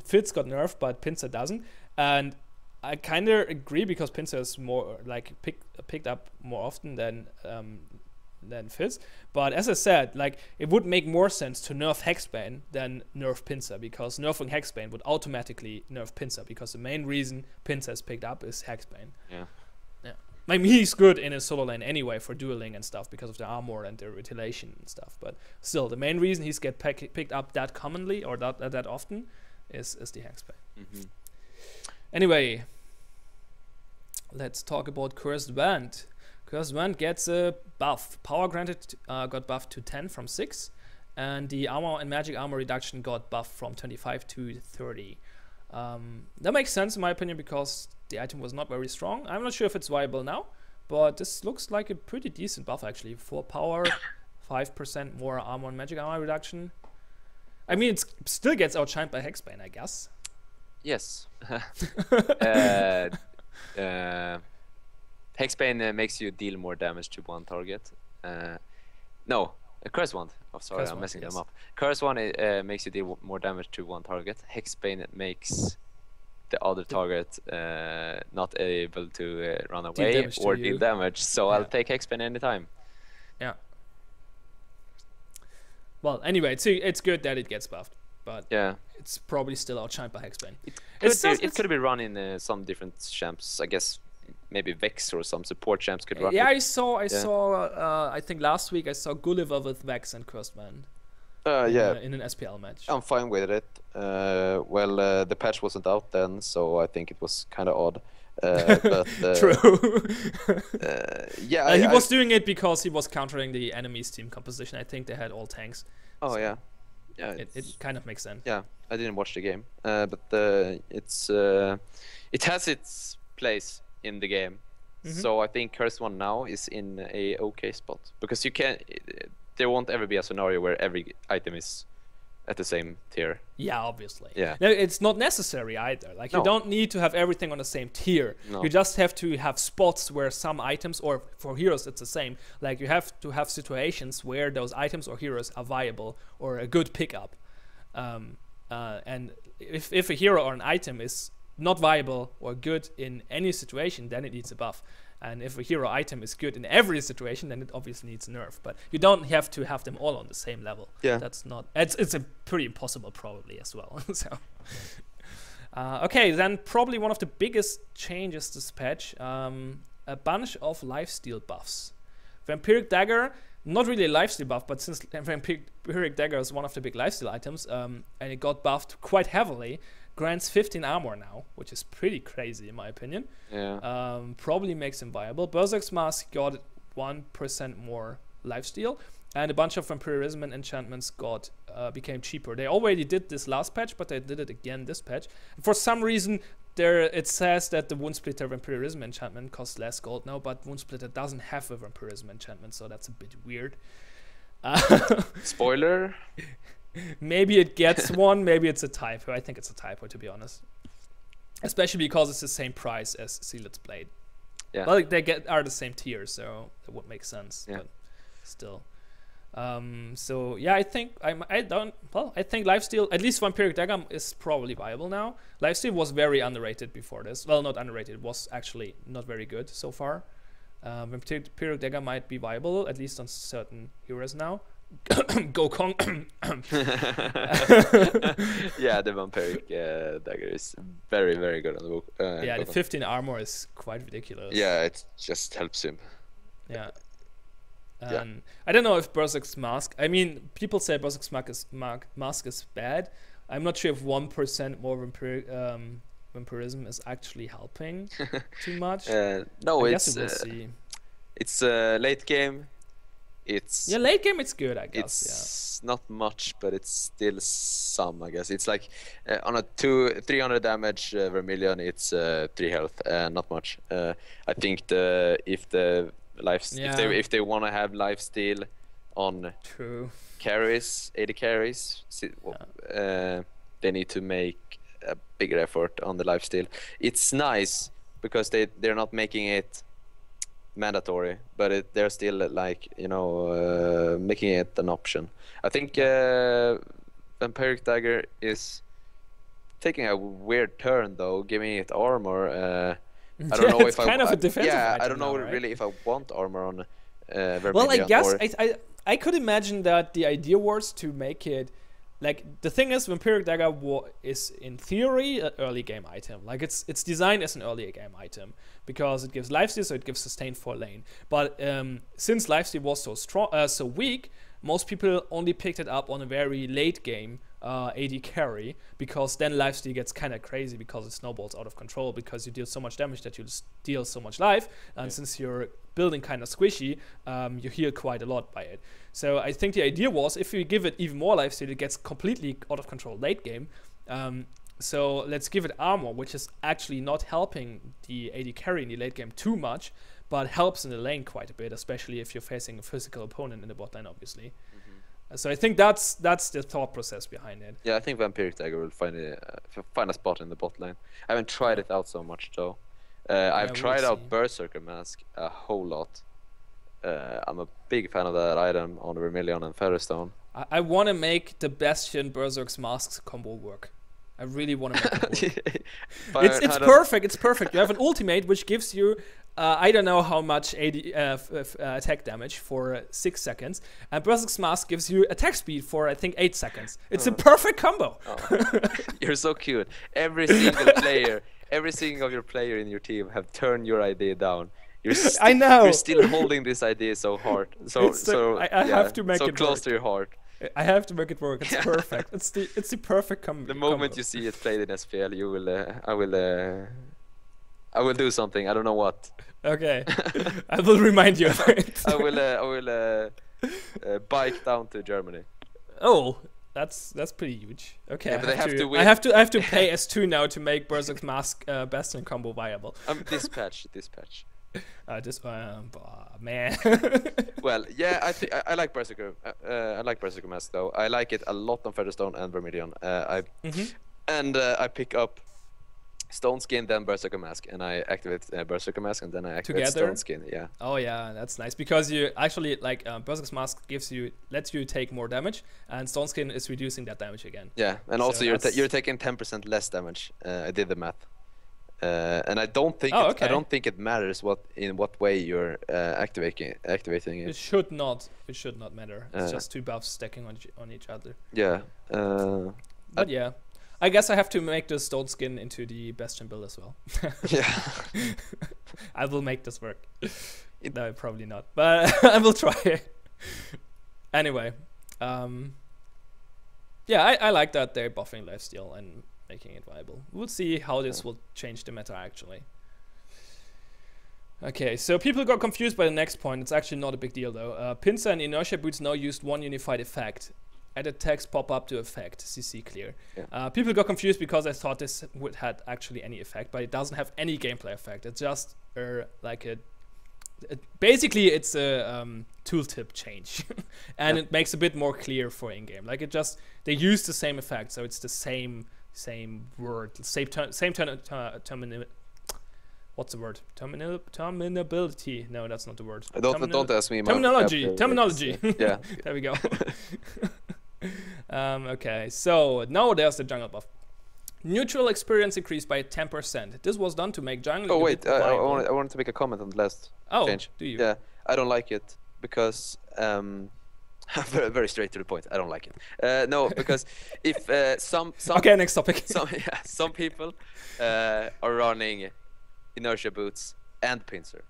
Fitz got nerfed, but Pincer doesn't, and I kind of agree, because Pincer is more like picked up more often than Fizz. But as I said, like, it would make more sense to nerf Hexbane than nerf Pincer, because nerfing Hexbane would automatically nerf Pincer, because the main reason Pincer is picked up is Hexbane. Yeah. I mean, he's good in his solo lane anyway for dueling and stuff, because of the armor and the retaliation and stuff. But still, the main reason he's get picked up that commonly or that often is the Hexbane. Anyway, let's talk about Cursed Band. Cursed Band gets a buff. Power granted got buffed to 10 from 6, and the armor and magic armor reduction got buffed from 25 to 30. That makes sense in my opinion because the item was not very strong. I'm not sure if it's viable now, but this looks like a pretty decent buff actually. 4 power, 5% more armor and magic armor reduction. I mean, it still gets outshined by Hexbane, I guess. Yes. Hexbane makes you deal more damage to one target. No, a Curse Wand. Oh, sorry, I'm messing them up. Curse Wand makes you deal more damage to one target. Hexbane makes the other target not able to run away or deal damage. So I'll take Hexbane anytime. Yeah. Well, anyway, it's good that it gets buffed, but yeah, it's probably still outshined by Hexbane. It could be run in some different champs, I guess. Maybe Vex or some support champs could run. Yeah, I saw. I think last week I saw Gulliver with Vex and Cursed Man. In an SPL match. I'm fine with it. The patch wasn't out then, so I think it was kind of odd. But, True. Yeah, he was doing it because he was countering the enemy's team composition. I think they had all tanks. Oh, so yeah. It kind of makes sense. Yeah, I didn't watch the game, but it has its place in the game. So I think Curse One now is in a okay spot because you can. There won't ever be a scenario where every item is at the same tier. Yeah, obviously. Yeah. No, it's not necessary either. Like you don't need to have everything on the same tier. No. You just have to have spots where some items, or for heroes it's the same. Like you have to have situations where those items or heroes are viable or a good pickup. And if a hero or an item is not viable or good in any situation, then it needs a buff. And if a hero item is good in every situation, then it obviously needs a nerf. But you don't have to have them all on the same level. Yeah. That's not. It's a pretty impossible probably as well. So. Okay, then probably one of the biggest changes this patch, a bunch of lifesteal buffs. Vampiric Dagger, not really a lifesteal buff, but since Vampiric Dagger is one of the big lifesteal items, and it got buffed quite heavily, grants 15 armor now, which is pretty crazy in my opinion. Yeah. Probably makes him viable. Berserk's Mask got 1% more lifesteal, and a bunch of vampirism and enchantments became cheaper. They already did this last patch, but they did it again this patch. For some reason, it says that the Wound Splitter vampirism enchantment costs less gold now, but Wound Splitter doesn't have a vampirism enchantment, so that's a bit weird. Spoiler. Maybe it gets one, maybe it's a typo. I think it's a typo, to be honest. Especially because it's the same price as Sealed's Blade. Yeah. Well, they are the same tier, so it would make sense. Yeah. But still. So yeah, I think I think lifesteal, at least Vampiric Dagger, is probably viable now. Lifesteal was very underrated before this. Well, not underrated. It was actually not very good so far. Vampiric Dagger might be viable, at least on certain heroes now. Go Kong. Yeah, the Vampiric Dagger is very, very good on the book. Yeah, the 15 armor is quite ridiculous. Yeah, it just helps him. Yeah. I don't know if Berserk's Mask. I mean, people say Berserk's Mask is bad. I'm not sure if 1% more vampirism is actually helping too much. No, I guess we'll see. It's late game. Late game it's good, I guess. It's not much, but it's still some, I guess. It's like on a 300 damage Vermilion, it's 3 health, not much. I think if they want to have lifesteal on carries, 80 carries, they need to make a bigger effort on the lifesteal. It's nice because they're not making it mandatory, but they're still like, making it an option. I think Vampiric Dagger is taking a weird turn though, giving it armor. I don't know if I kind of a defensive item I don't know now, right? really if I want armor on Vermilion. Well, I guess I could imagine that the idea was to make it like, the thing is, Vampiric Dagger is in theory an early game item. Like it's designed as an early game item because it gives lifesteal, so it gives sustain for lane. But since lifesteal was so strong, so weak, most people only picked it up on a very late game AD carry, because then lifesteal gets kind of crazy because it snowballs out of control because you deal so much damage that you deal so much life, and since you're building kind of squishy, you heal quite a lot by it. So I think the idea was, if you give it even more lifesteal, it gets completely out of control late game. So let's give it armor, which is actually not helping the AD carry in the late game too much, but helps in the lane quite a bit, especially if you're facing a physical opponent in the bot lane, obviously. So I think that's the thought process behind it. Yeah, I think Vampiric Dagger will find a spot in the bot lane. I haven't tried it out so much though. I've tried out Berserker Mask a whole lot. I'm a big fan of that item on Vermilion and Featherstone. I want to make the Bastion Berserk's Masks combo work. I really want to make it work. It's perfect. It's perfect. You have an ultimate which gives you I don't know how much attack damage for 6 seconds, and Berserk's Mask gives you attack speed for I think 8 seconds. It's a perfect combo. You're so cute. Every single of your player in your team have turned your idea down. I know. You're still holding this idea so hard. I have to make it close work. To your heart. I have to make it work. It's perfect. It's the perfect combo. The moment you see it played in SPL, you will. I will do something. I don't know what. Okay, I will remind you of it. I will bike down to Germany. Oh, that's pretty huge. Okay, yeah, but I have to pay S2 now to make Berserk's Mask Bastion combo viable. Dispatch. Man. Well, yeah, I like Berserker. I like Berserker Mask though. I like it a lot on Featherstone and Vermilion. I pick up Stone Skin, then Berserker Mask, and I activate Berserker Mask, and then I activate Stone Skin. Yeah. Oh yeah, that's nice because you actually like Berserker's Mask lets you take more damage, and Stone Skin is reducing that damage again. Yeah, and also you're taking 10% less damage. I did the math. And I don't think it matters in what way you're activating it. It should not matter. It's just two buffs stacking on each other. Yeah. But yeah, I guess I have to make the Stone Skin into the Bastion build as well. Yeah. I will make this work. No, probably not, but I will try. Anyway, yeah, I like that they're buffing lifesteal and making it viable. We'll see how this will change the meta actually. Okay, so people got confused by the next point. It's actually not a big deal though. Pincer and Inertia boots now used one unified effect. Added text pop up to effect, CC clear. Yeah. People got confused because I thought this would had actually any effect, but it doesn't have any gameplay effect. It's just basically it's a tooltip change, and it makes a bit more clear for in-game. Like they use the same effect, so it's the same word, same terminal. What's the word? Terminability. No, that's not the word. Don't ask me. Terminology. Yeah. There we go. Okay, so now there's the jungle buff. Neutral experience increased by 10%. This was done to make jungling. Oh wait, I wanted to make a comment on the last change. Do you? Yeah, I don't like it because very, very straight to the point. I don't like it. No, because if some okay, next topic. Some people are running Inertia boots and Pincer.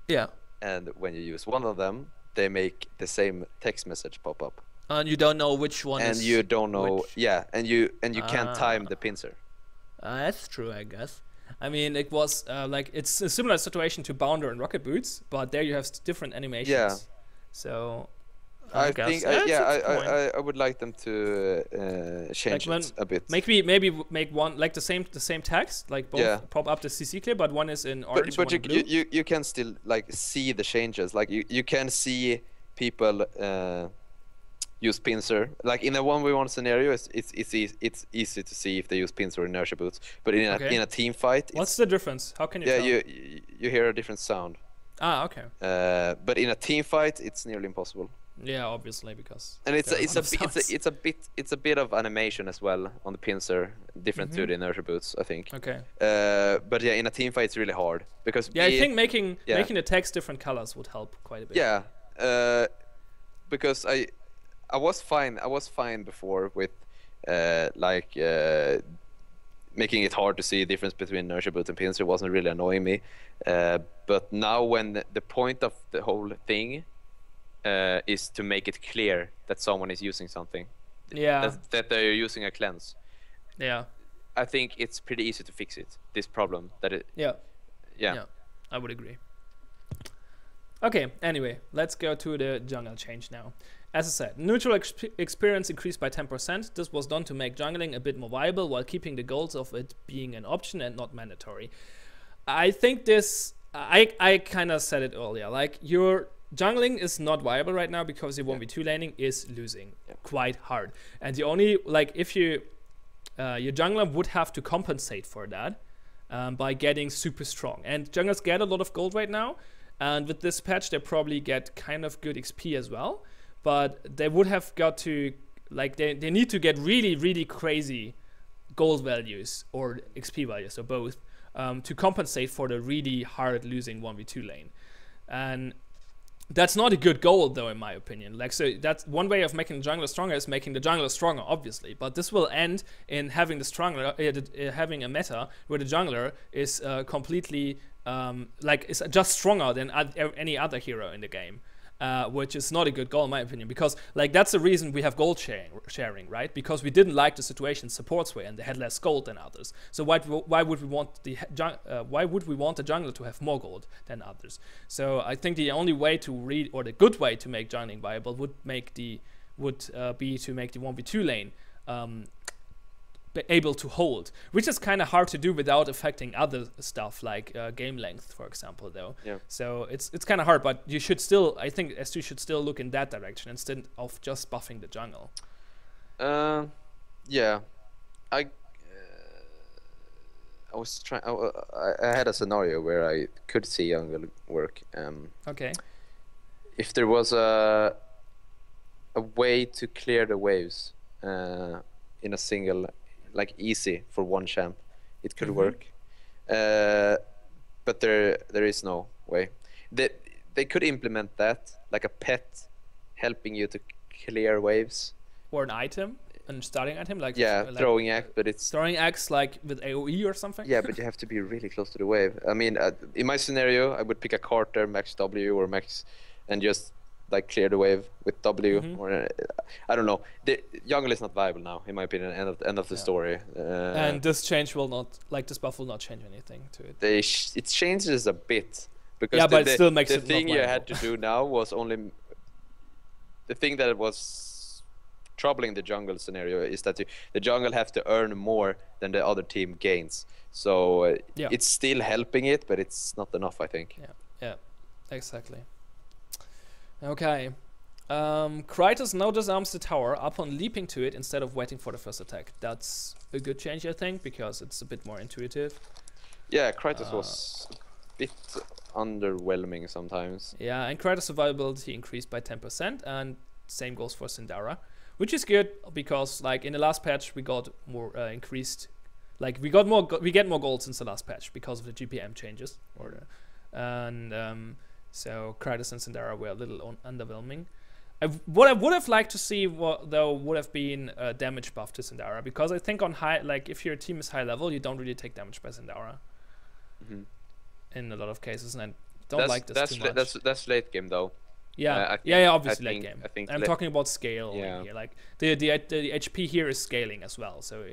Yeah. And when you use one of them, they make the same text message pop up. And you don't know which one. And you don't know. Yeah, and you can't time the Pincer. That's true, I guess. I mean, it was like it's a similar situation to Bounder and Rocket Boots, but there you have different animations. Yeah. So I think I would like them to change it a bit. Maybe make one like the same text, like both pop up the CC clear, but one is in orange. But one in blue. you can still like see the changes. Like you can see people use Pincer. Like in a 1v1 scenario, it's easy to see if they use Pincer or Inertia boots. But in a team fight, what's the difference? How can you tell? you hear a different sound. Ah, okay. But in a team fight, it's nearly impossible. Yeah, obviously, because and it's a bit of animation as well on the Pincer, different to the Inertia boots, I think. Okay. But yeah, in a team fight, it's really hard because I think making the text different colors would help quite a bit. Yeah, because I was fine before with making it hard to see the difference between Inertia boots and Pincer. Wasn't really annoying me, but now when the point of the whole thing is to make it clear that someone is using something, that they're using a cleanse, I think it's pretty easy to fix this problem. I would agree. Okay, anyway, let's go to the jungle change now. As I said, neutral experience increased by 10%. This was done to make jungling a bit more viable while keeping the goals of it being an option and not mandatory. I think this, I kind of said it earlier, like your jungling is not viable right now because your 1v2 laning is losing quite hard. And the only, like if you, your jungler would have to compensate for that by getting super strong. And junglers get a lot of gold right now. And with this patch, they probably get kind of good XP as well. But they would have got to, like, they need to get really, really crazy gold values or XP values, or both, to compensate for the really hard losing 1v2 lane. And that's not a good goal, though, in my opinion. Like, so that's one way of making the jungler stronger is making the jungler stronger, obviously. But this will end in having the stronger, having a meta where the jungler is completely, like, is just stronger than any other hero in the game. Which is not a good goal in my opinion, because like that's the reason we have gold sharing, right? Because we didn't like the situation supports were and they had less gold than others. So why would we want the jungler to have more gold than others? So I think the only way to or the good way to make jungling viable would be to make the 1v2 lane be able to hold, which is kind of hard to do without affecting other stuff like game length, for example, though. Yeah. So it's kind of hard, but you should still, I think S2 should still look in that direction instead of just buffing the jungle. Yeah, I was trying. I had a scenario where I could see jungle work. Okay. If there was a way to clear the waves in a single, like easy for one champ, it could work, but there is no way. They could implement that, like a pet helping you to clear waves, or an item, a starting item, like throwing axe, but it's throwing axe like with AOE or something. Yeah, but you have to be really close to the wave. I mean, in my scenario, I would pick a Carter, max W or max, and just like clear the wave with W, or I don't know. The jungle is not viable now, in my opinion. End of the story. And this change will not, like this buff will not change anything to it. It changes a bit because but it still makes the it thing not you viable. had to do now was only the thing that was troubling the jungle scenario is that the jungle have to earn more than the other team gains. So it's still helping it, but it's not enough, I think. Yeah, exactly. Okay. Kratos now disarms the tower upon leaping to it instead of waiting for the first attack. That's a good change, I think, because it's a bit more intuitive. Yeah, Kratos was a bit underwhelming sometimes. Yeah, and Kratos' survivability increased by 10%, and same goes for Syndara, which is good because, like, in the last patch we got more increased, like we get more gold since the last patch because of the GPM changes, so Kratos and Syndara were a little underwhelming. What I would have liked to see would have been a damage buff to Syndara, because I think on high, like if your team is high level, you don't really take damage by Syndara in a lot of cases, and I don't like this too much. That's late game though. Yeah, obviously late game. I'm talking about scale. Yeah. Here. Like the HP here is scaling as well, so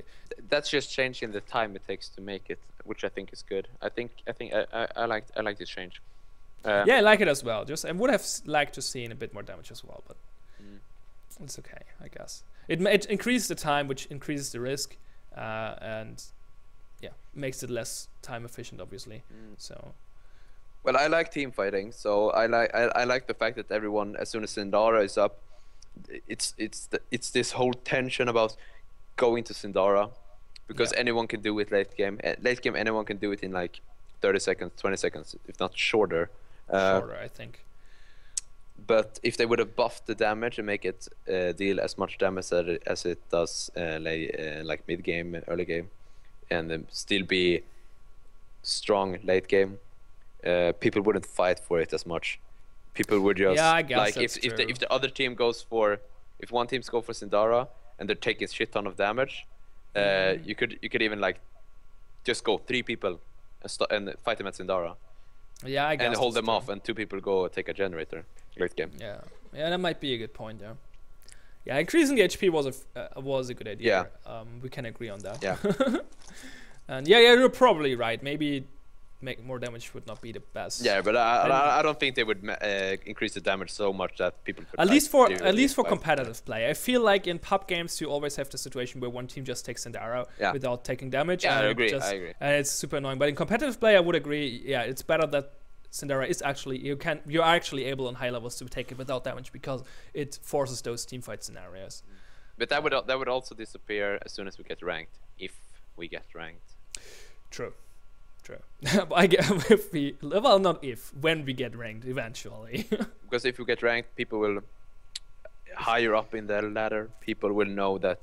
that's just changing the time it takes to make it, which I think is good. I like this change. Yeah, I like it as well. Just I would have liked to see a bit more damage as well, but it's okay, I guess. It increases the time, which increases the risk, and makes it less time efficient, obviously. So. Well, I like team fighting, so I like the fact that everyone, as soon as Syndara is up, it's this whole tension about going to Syndara, because anyone can do it late game. Late game, anyone can do it in like 30 seconds, 20 seconds, if not shorter. Shorter, I think. But if they would have buffed the damage and make it deal as much damage as it does like mid game, early game, and then still be strong late game, people wouldn't fight for it as much. People would just I guess like if the other team goes for, if one team go for Syndara and they're taking a shit ton of damage, you could even like just go 3 people and fight them at Syndara. Yeah, I guess. And hold them off, and 2 people go take a generator late game. Yeah, that might be a good point. Yeah, increasing the HP was a good idea. Yeah. We can agree on that. Yeah. And you're probably right. Maybe make more damage would not be the best. Yeah, but I don't think they would increase the damage so much that people could. At least for competitive play. I feel like in pub games you always have the situation where one team just takes Syndara without taking damage. Yeah, and I agree. And it's super annoying. But in competitive play, I would agree. Yeah, it's better that Syndara is actually you're actually able on high levels to take it without damage because it forces those teamfight scenarios. But that would also disappear as soon as we get ranked, if we get ranked. True. When we get ranked eventually. Because if we get ranked, people will higher up in the ladder. People will know that.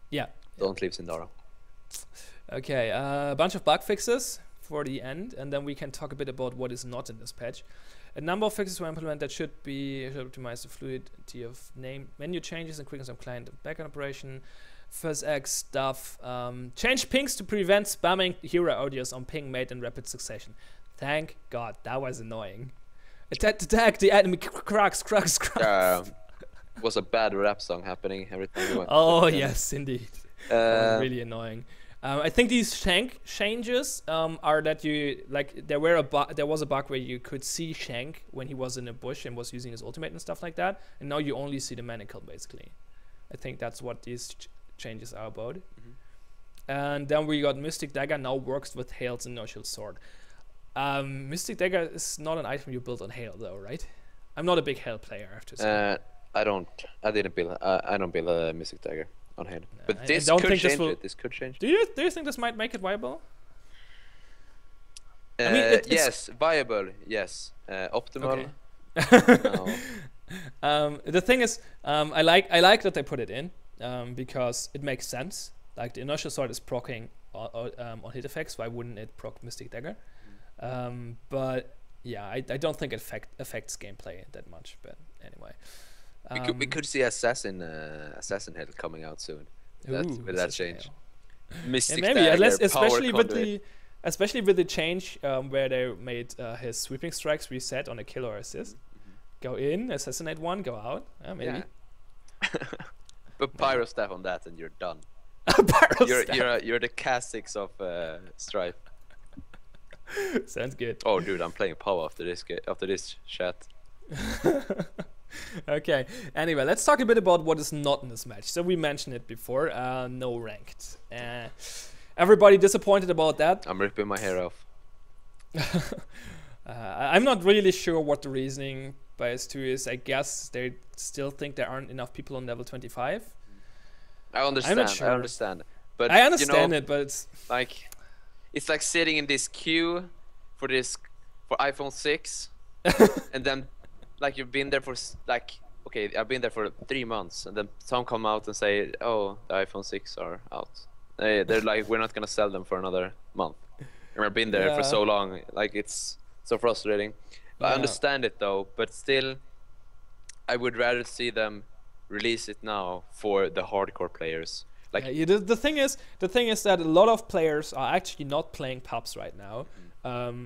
Yeah. Don't leave Syndara. Okay, a bunch of bug fixes for the end, and then we can talk a bit about what is not in this patch. A number of fixes were implemented that should optimize the fluidity of menu changes and quickness of client and backend operation. First X stuff. Change pings to prevent spamming hero audios on ping made in rapid succession. Thank God, that was annoying. Attack the enemy crux. Was a bad rap song happening every time we went. Oh yes, indeed. Really annoying. I think these shank changes are that you like there was a bug where you could see Shank when he was in a bush and was using his ultimate and stuff like that, and now you only see the manacle basically. I think that's what these changes are about. And then we got Mystic Dagger now works with Hale's Inertial Sword. Mystic Dagger is not an item you build on Hale though, right? I'm not a big Hale player, I have to say. I don't build a Mystic Dagger on Hale. But this could change it. This could change. Do you think this might make it viable? I mean, yes, viable. Yes, optimal. Okay. No. The thing is, I like that they put it in because it makes sense. Like the Inertial Sword is proccing on hit effects. Why wouldn't it proc Mystic Dagger? But yeah, I don't think it affects gameplay that much. But anyway. We could see Assassin Head coming out soon. With that change. Mystic maybe, Dagger, especially with the change where they made his sweeping strikes reset on a kill or assist. Go in, assassinate one, go out. Maybe. Yeah. But Pyro Staff on that, and you're done. You're the Kha'Zix of Strife. Sounds good. Oh, dude, I'm playing PoW after this chat. Okay. Anyway, let's talk a bit about what is not in this match. So we mentioned it before. No ranked. Everybody disappointed about that. I'm ripping my hair off. I'm not really sure what the reasoning bias 2 is. I guess they still think there aren't enough people on level 25. I understand. I'm not sure. I understand. But I understand it, but it's like sitting in this queue for iPhone 6, and then like you've been there for okay, I've been there for 3 months, and then some come out and say, oh, the iPhone 6 are out. They're like, we're not gonna sell them for another month. And I've been there for so long, like it's so frustrating. I understand it though, but still, I would rather see them release it now for the hardcore players. Like the thing is that a lot of players are actually not playing pubs right now.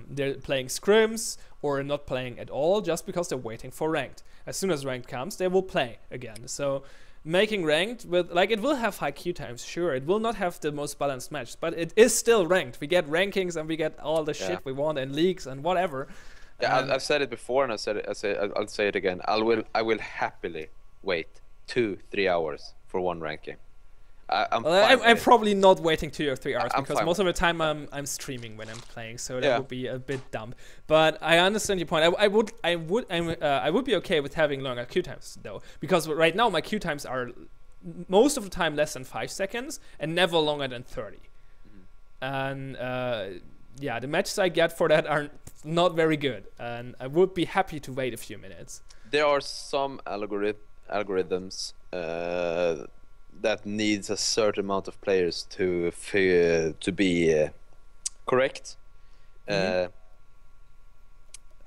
They're playing scrims or not playing at all just because they're waiting for ranked. As soon as ranked comes, they will play again. So making ranked with it will have high queue times, sure. It will not have the most balanced match, but it is still ranked. We get rankings and we get all the shit we want and leagues and whatever. Yeah, I've said it before and I'll say it again. I will happily wait 2-3 hours for one ranking. I'm probably not waiting 2 or 3 hours because most of the time I'm streaming when I'm playing, so that would be a bit dumb. But I understand your point. I would be okay with having longer queue times though, because right now my queue times are most of the time less than 5 seconds and never longer than 30. And the matches I get for that are not very good, and I would be happy to wait a few minutes. There are some algorithms that needs a certain amount of players to be correct. I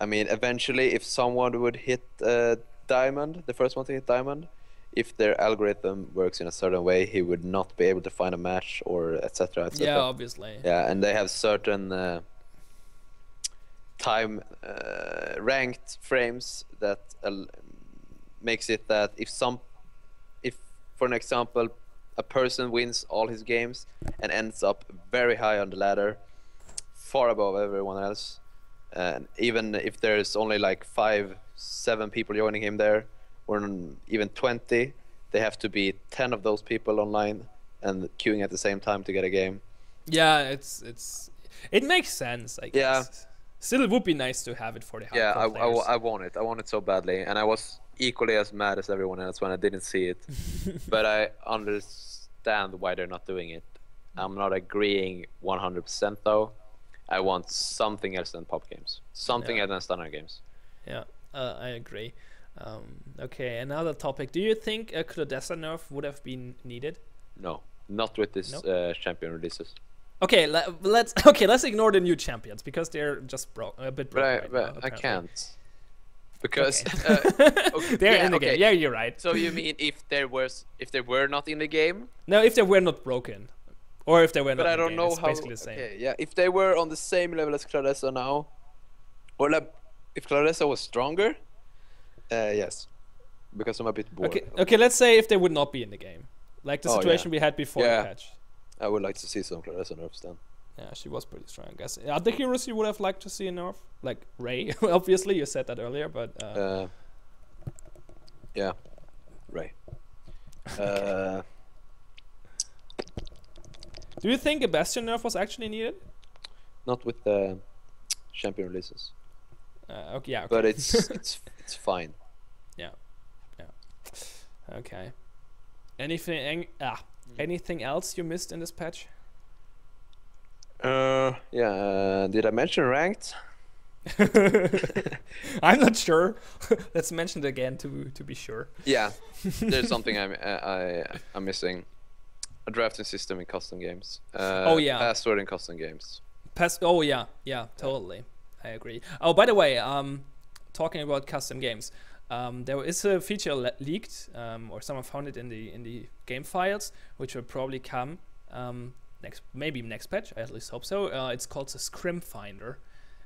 mean, eventually, if someone would hit diamond, the first one to hit diamond, if their algorithm works in a certain way, he would not be able to find a match or etc. etc. Yeah, obviously. Yeah, and they have certain time ranked frames that makes it that if for an example a person wins all his games and ends up very high on the ladder far above everyone else. And even if there's only like 5-7 people joining him there, or even 20, they have to be 10 of those people online and queuing at the same time to get a game. Yeah, it makes sense, I guess. Yeah. Still, it would be nice to have it for the hardcore players. I want it. I want it so badly, and I was equally as mad as everyone else when I didn't see it. But I understand why they're not doing it. I'm not agreeing 100% though. I want something else than pop games. Something else than standard games. Yeah, I agree. Okay, another topic. Do you think a Claudessa nerf would have been needed? No, not with this champion releases. Okay, let's ignore the new champions because they're just a bit broke. But I can't. Because they're in the game. Yeah, you're right. So you mean if they were not in the game? No, if they were not broken, or if they were not. But I in the don't game, know it's how. basically the same. Okay, yeah, if they were on the same level as Claudessa now, or like if Claudessa was stronger, yes, because I'm a bit bored. Okay. Let's say if they would not be in the game, like the situation we had before the patch. I would like to see some Claudessa nerfs then. Yeah, she was pretty strong, I guess. Other heroes you would have liked to see a nerf? Like Ray, obviously, you said that earlier, but... yeah, Ray. Do you think a Bastion nerf was actually needed? Not with the champion releases. Okay, yeah. Okay. But it's fine. Yeah. Okay. Anything else you missed in this patch? Did I mention ranked? I'm not sure. Let's mention it again to be sure. Yeah, there's something I'm missing. A drafting system in custom games. Password in custom games. Yeah, totally. I agree. Oh, by the way, talking about custom games, there is a feature leaked, or someone found it in the game files, which will probably come next patch. I at least hope so. It's called the Scrim Finder,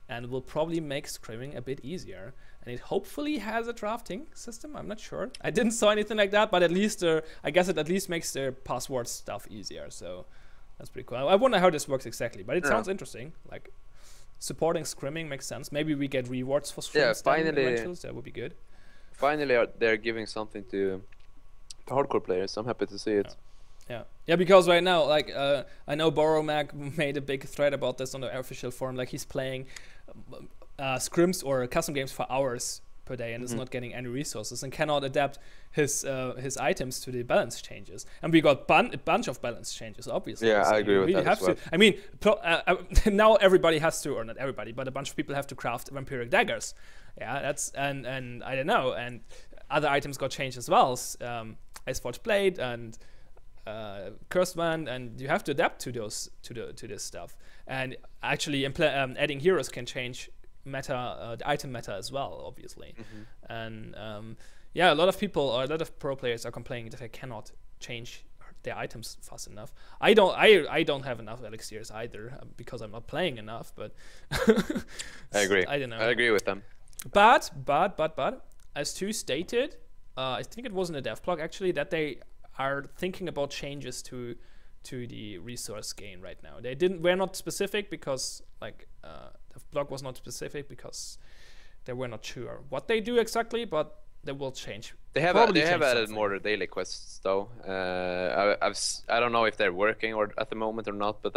and will probably make scrimming a bit easier. And it hopefully has a drafting system. I'm not sure. I didn't saw anything like that, but at least I guess it at least makes the password stuff easier. So that's pretty cool. I wonder how this works exactly, but it sounds interesting. Like supporting scrimming makes sense. Maybe we get rewards for scrims. Yeah, finally. That would be good. Finally, they're giving something to hardcore players. I'm happy to see it. Yeah, because right now, like, I know Boromag made a big thread about this on the official forum. Like, he's playing scrims or custom games for hours per day and is not getting any resources and cannot adapt his items to the balance changes. And we got a bunch of balance changes, obviously. Yeah, so I agree with really that as well. I mean, now everybody has to, or not everybody, but a bunch of people have to craft Vampiric Daggers. Yeah, that's and I don't know, and other items got changed as well. Iceforge Blade and Cursed One, and you have to adapt to those to this stuff. And actually, adding heroes can change the item meta as well, obviously. And a lot of people or a lot of pro players are complaining that they cannot change their items fast enough. I don't have enough elixirs either because I'm not playing enough. But I agree. I don't know. I agree with them. But as Stu stated, I think it was in the dev blog actually that they are thinking about changes to the resource gain right now. Were not specific because the blog was not specific because they were not sure what they do exactly, but they will change. They have added more daily quests though. I don't know if they're working or at the moment or not, but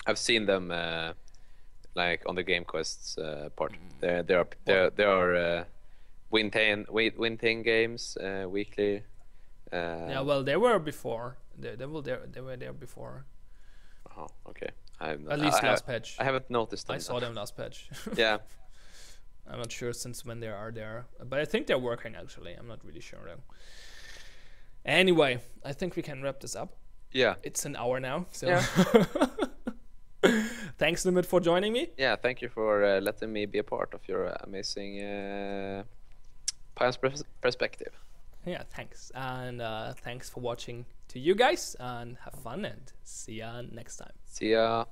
I've seen them like on the game quests part. There are win 10 games weekly. Yeah, well, they were before. They were there before. Oh, okay. At least last patch. I haven't noticed them. I saw them last patch. Yeah. I'm not sure since when they are there, but I think they're working actually. I'm not really sure though. Anyway, I think we can wrap this up. Yeah. It's an hour now, so. Yeah. Thanks, Nyhmet, for joining me. Yeah, thank you for letting me be a part of your amazing Pion's perspective. Yeah, thanks. And thanks for watching to you guys, and have fun, and see ya next time. See ya.